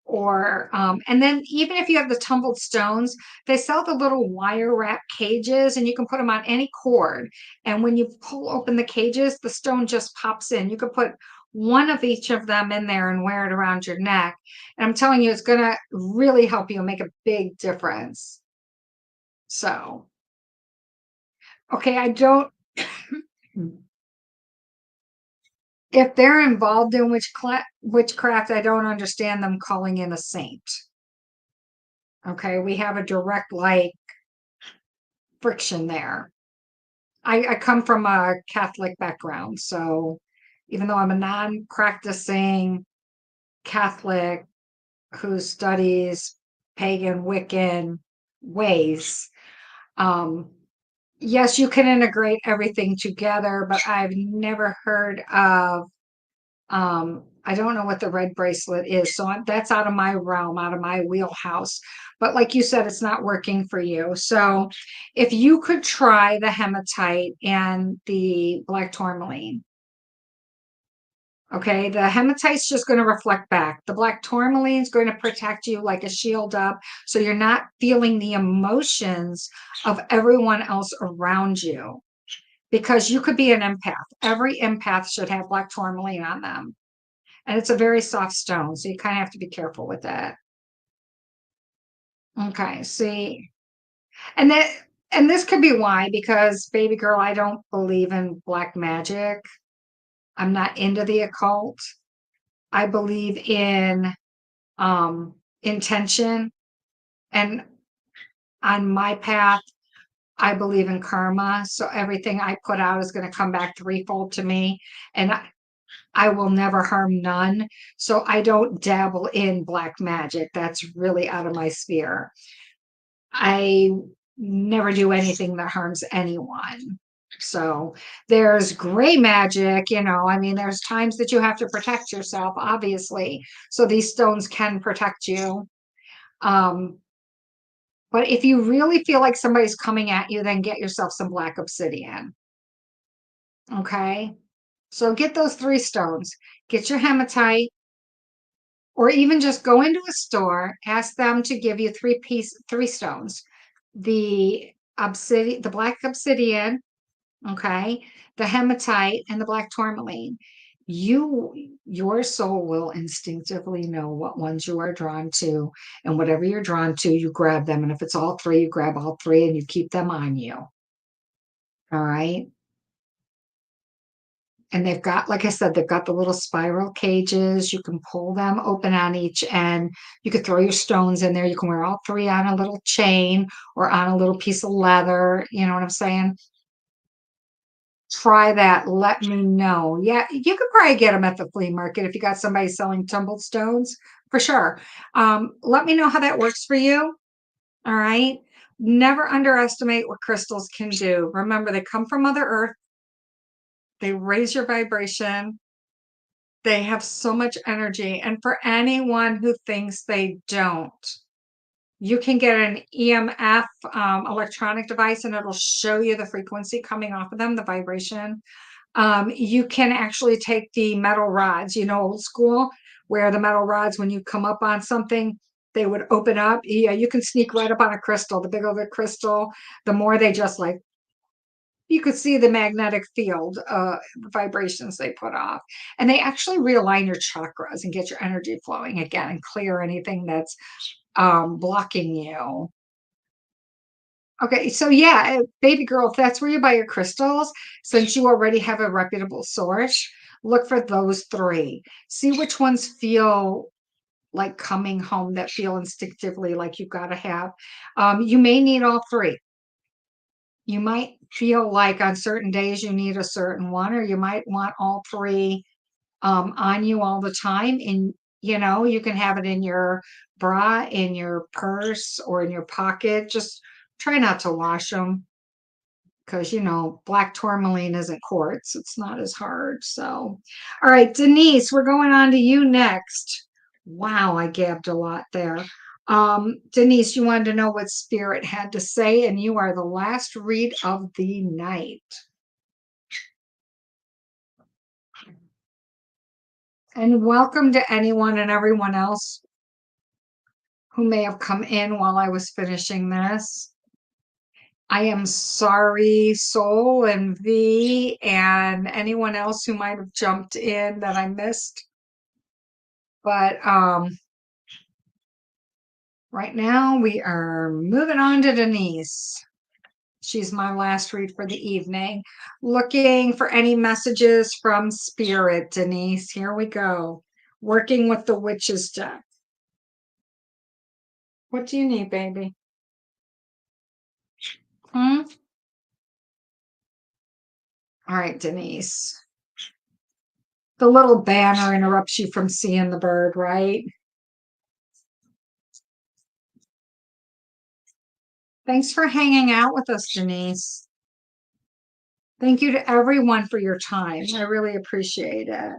Or, and then even if you have the tumbled stones, they sell the little wire wrap cages and you can put them on any cord. And when you pull open the cages, the stone just pops in. You could put one of each of them in there and wear it around your neck. And I'm telling you, it's going to really help you and make a big difference. So, okay, I don't, if they're involved in witchcraft, I don't understand them calling in a saint. Okay, we have a direct like friction there. I come from a Catholic background, so even though I'm a non-practicing Catholic who studies pagan Wiccan ways, yes, you can integrate everything together, but I've never heard of I don't know what the red bracelet is, so that's out of my realm, out of my wheelhouse. But like you said, it's not working for you. So if you could try the hematite and the black tourmaline, okay, the hematite's just going to reflect back. The black tourmaline is going to protect you like a shield up, so you're not feeling the emotions of everyone else around you. Because you could be an empath. Every empath should have black tourmaline on them. And it's a very soft stone, so you kind of have to be careful with that. Okay, see, and that and this could be why, because baby girl, I don't believe in black magic. I'm not into the occult. I believe in intention, and on my path, I believe in karma. So everything I put out is going to come back threefold to me. And I will never harm none. So I don't dabble in black magic. That's really out of my sphere. I never do anything that harms anyone. So there's gray magic, I mean, there's times that you have to protect yourself, obviously. So these stones can protect you. Um, but if you really feel like somebody's coming at you, then get yourself some black obsidian. Okay. So get those 3 stones. Get your hematite, or even just go into a store, ask them to give you 3 stones. The obsidian, the black obsidian, okay, the hematite, and the black tourmaline. Your soul will instinctively know what ones you are drawn to, and whatever you're drawn to, you grab them. And if it's all 3, you grab all 3 and you keep them on you. All right. And they've got, like I said, they've got the little spiral cages. You can pull them open on each end. You could throw your stones in there. You can wear all 3 on a little chain or on a little piece of leather. You know what I'm saying? Try that. Let me know. Yeah, you could probably get them at the flea market if you got somebody selling tumbled stones, for sure. Let me know how that works for you. All right. Never underestimate what crystals can do. Remember, they come from Mother Earth. They raise your vibration. They have so much energy. And for anyone who thinks they don't, you can get an EMF electronic device and it'll show you the frequency coming off of them, the vibration. You can actually take the metal rods, old school, where the metal rods, when you come up on something, they would open up. Yeah, you can sneak right up on a crystal. The bigger the crystal, the more they just like, you could see the magnetic field vibrations they put off. And they actually realign your chakras and get your energy flowing again and clear anything that's blocking you. Okay, so yeah, baby girl, if that's where you buy your crystals, since you already have a reputable source, look for those 3. See which ones feel like coming home, that feel instinctively like you've got to have. You may need all 3. you might feel like on certain days you need a certain one, or you might want all three on you all the time. And, you can have it in your bra, in your purse, or in your pocket. Just try not to wash them because, black tourmaline isn't quartz. It's not as hard. So, all right, Denise, we're going on to you next. Wow, I gabbed a lot there. Denise, you wanted to know what spirit had to say, and you are the last read of the night. And welcome to anyone and everyone else who may have come in while I was finishing this. I am sorry, Soul and V, and anyone else who might have jumped in that I missed. But right now we are moving on to Denise. She's my last read for the evening. Looking for any messages from Spirit, Denise. Here we go. Working with the Witch's deck. What do you need, baby? Hmm? All right, Denise. The little banner interrupts you from seeing the bird, right? Thanks for hanging out with us, Denise. Thank you to everyone for your time. I really appreciate it.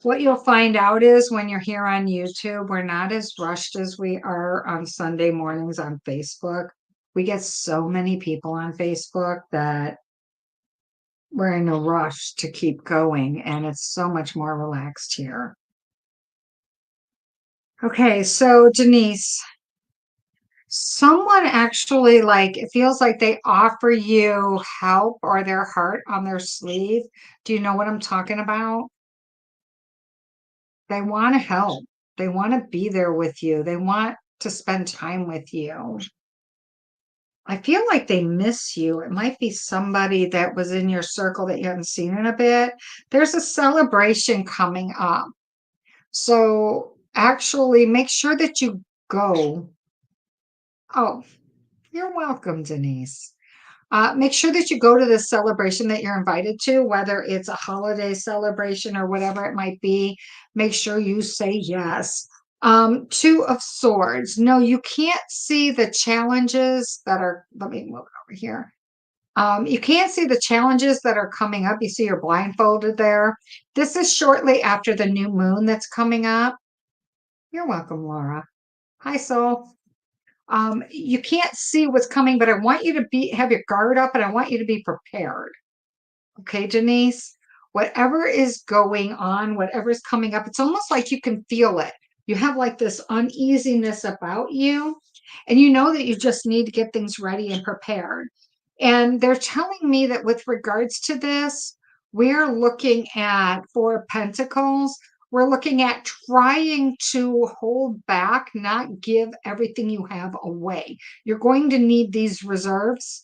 What you'll find out is when you're here on YouTube, we're not as rushed as we are on Sunday mornings on Facebook. We get so many people on Facebook that we're in a rush to keep going, and it's so much more relaxed here. Okay, so Denise, someone actually, like, it feels like they offer you help or their heart on their sleeve. Do you know what I'm talking about? They want to help. They want to be there with you. They want to spend time with you. I feel like they miss you. It might be somebody that was in your circle that you haven't seen in a bit. There's a celebration coming up. So actually make sure that you go. Oh, you're welcome, Denise. Make sure that you go to the celebration that you're invited to, whether it's a holiday celebration or whatever it might be. Make sure you say yes. Two of Swords. No, you can't see the challenges that are, let me move it over here. You can't see the challenges that are coming up. You see you're blindfolded there. This is shortly after the new moon that's coming up. You're welcome, Laura. Hi, Soul. You can't see what's coming, but I want you to have your guard up and I want you to be prepared. Okay, Denise? Whatever is going on, whatever is coming up, it's almost like you can feel it. You have like this uneasiness about you, and you know that you just need to get things ready and prepared. And they're telling me that with regards to this, we're looking at Four of Pentacles. We're looking at trying to hold back, not give everything you have away. You're going to need these reserves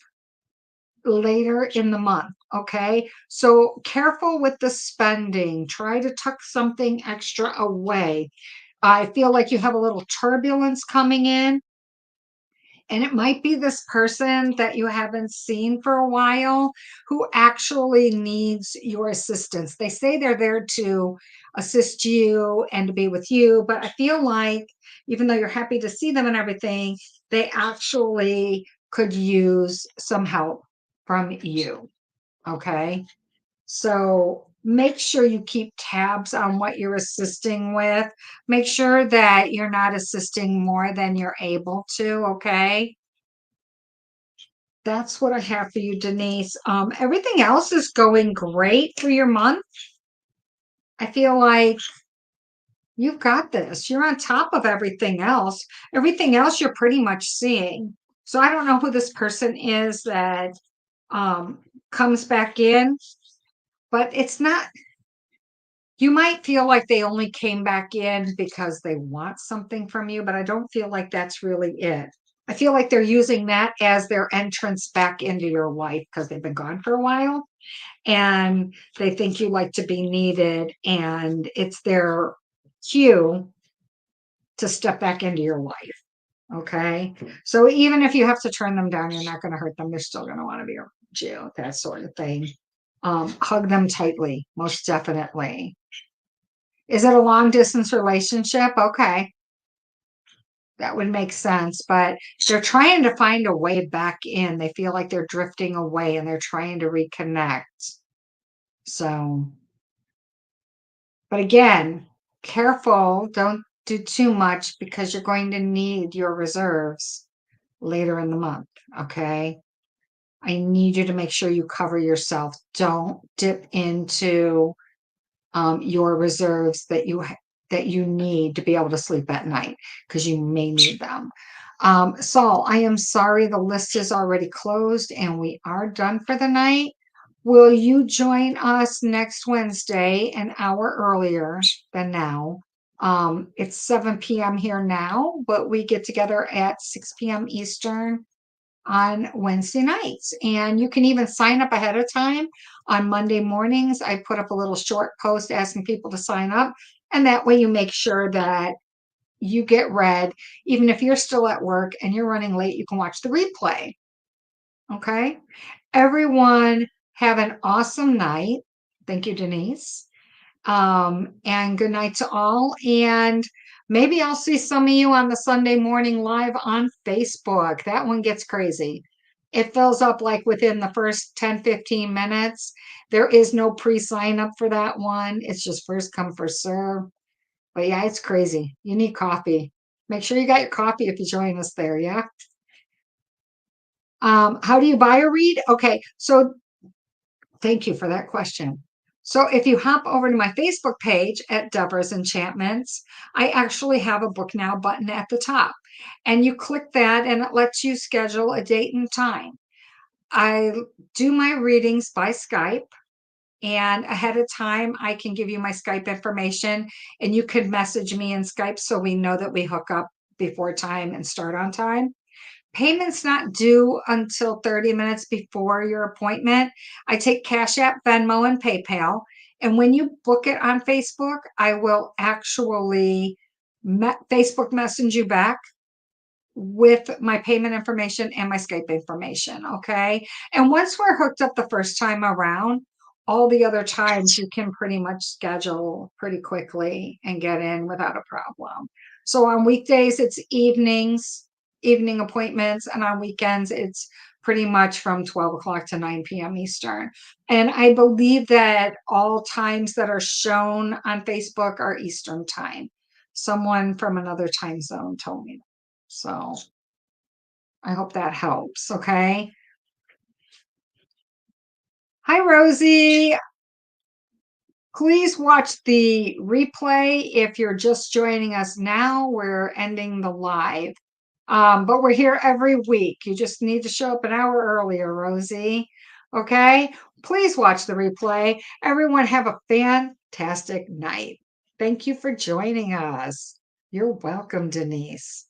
later in the month. Okay. So careful with the spending. Try to tuck something extra away. I feel like you have a little turbulence coming in. And it might be this person that you haven't seen for a while who actually needs your assistance. They say they're there to assist you and to be with you, but I feel like even though you're happy to see them and everything, they actually could use some help from you. Okay. So make sure you keep tabs on what you're assisting with. Make sure that you're not assisting more than you're able to. Okay. That's what I have for you, Denise. Everything else is going great for your month. I feel like you've got this. You're on top of everything else. Everything else you're pretty much seeing. So I don't know who this person is that comes back in, but it's not, you might feel like they only came back in because they want something from you, but I don't feel like that's really it. I feel like they're using that as their entrance back into your life because they've been gone for a while and they think you like to be needed, and it's their cue to step back into your life. Okay. So even if you have to turn them down, you're not going to hurt them. They're still going to want to be around you, that sort of thing. Hug them tightly, most definitely. Is it a long distance relationship? Okay. That would make sense, but they're trying to find a way back in. They feel like they're drifting away and they're trying to reconnect. So, but again, careful, don't do too much because you're going to need your reserves later in the month. Okay. I need you to make sure you cover yourself. Don't dip into your reserves that you need to be able to sleep at night because you may need them. Saul, I am sorry the list is already closed and we are done for the night. Will you join us next Wednesday an hour earlier than now? It's 7 p.m. here now, but we get together at 6 p.m. Eastern on Wednesday nights. And you can even sign up ahead of time on Monday mornings. I put up a little short post asking people to sign up. And that way you make sure that you get read. Even if you're still at work and you're running late, you can watch the replay. Okay. Everyone have an awesome night. Thank you, Denise. And good night to all. And maybe I'll see some of you on the Sunday morning live on Facebook. That one gets crazy. It fills up like within the first 10, 15 minutes. There is no pre-sign up for that one. It's just first come, first serve. But yeah, it's crazy. You need coffee. Make sure you got your coffee if you join us there. Yeah. How do you buy a read? Okay. So thank you for that question. So if you hop over to my Facebook page at 𝕯𝖊𝖛𝖗'𝖆 Enchantments, I actually have a book now button at the top. And you click that and it lets you schedule a date and time. I do my readings by Skype. And ahead of time, I can give you my Skype information and you can message me in Skype so we know that we hook up before time and start on time. Payment's not due until 30 minutes before your appointment. I take Cash App, Venmo, and PayPal. And when you book it on Facebook, I will actually Facebook message you back with my payment information and my Skype information. Okay. And once we're hooked up the first time around, all the other times you can pretty much schedule pretty quickly and get in without a problem. So on weekdays, it's evening appointments, and on weekends, it's pretty much from 12 o'clock to 9 p.m. Eastern. And I believe that all times that are shown on Facebook are Eastern time. Someone from another time zone told me that. So I hope that helps. Okay. Hi, Rosie. Please watch the replay. If you're just joining us now, we're ending the live. But we're here every week. You just need to show up an hour earlier, Rosie. Okay. Please watch the replay. Everyone have a fantastic night. Thank you for joining us. You're welcome, Denise.